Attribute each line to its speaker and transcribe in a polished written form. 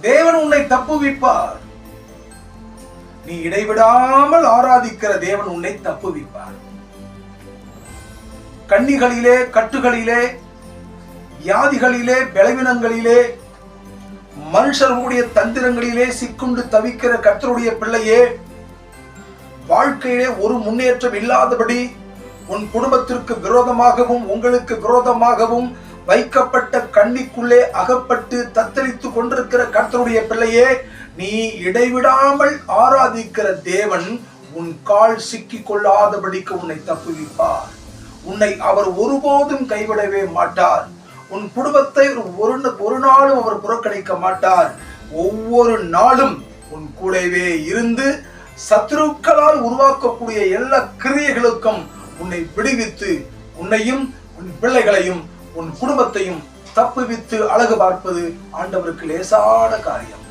Speaker 1: தேவன் உன்னை தப்புவிப்பார். நீ இடைவிடாமல் ஆராதிக்கிற தேவன் உன்னை தப்புவிப்பார். கண்ணிகளிலே, கட்டுகளிலே, வியாதிகளிலே, பலவீனங்களிலே, மனுஷர்களுடைய தந்திரங்களிலே சிக்குண்டு தவிக்கிற கர்த்தருடைய பிள்ளையே, வாழ்க்கையிலே ஒரு முன்னேற்றம் இல்லாதபடி உன் குடும்பத்திற்கு விரோதமாகவும் உங்களுக்கு விரோதமாகவும் வைக்கப்பட்ட கண்ணிக்குள்ளே அகப்பட்டு தத்தளித்துக் கொண்டிருக்கிற கர்த்தருடைய பிள்ளையே, நீ இடைவிடாமல் ஆராதிக்கிற தேவன் உன் கால் சிக்கிக் கொள்ளாதபடிக்கு உன்னை தப்புவிப்பார். உன்னை அவர் ஒருபோதும் கைவிடவே மாட்டார். உன் குடும்பத்தை ஒரு நாளும் அவர் புறக்கணிக்க மாட்டார். ஒவ்வொரு நாளும் உன் கூடவே இருந்து சத்துருக்களால் உருவாக்கக்கூடிய எல்லா கிரியைகளுக்கும் உன்னை விடுவித்து உன்னையும் உன் பிள்ளைகளையும் உன் குடும்பத்தையும் தப்புவித்து அழகு பார்ப்பது ஆண்டவருக்கு லேசான காரியம்.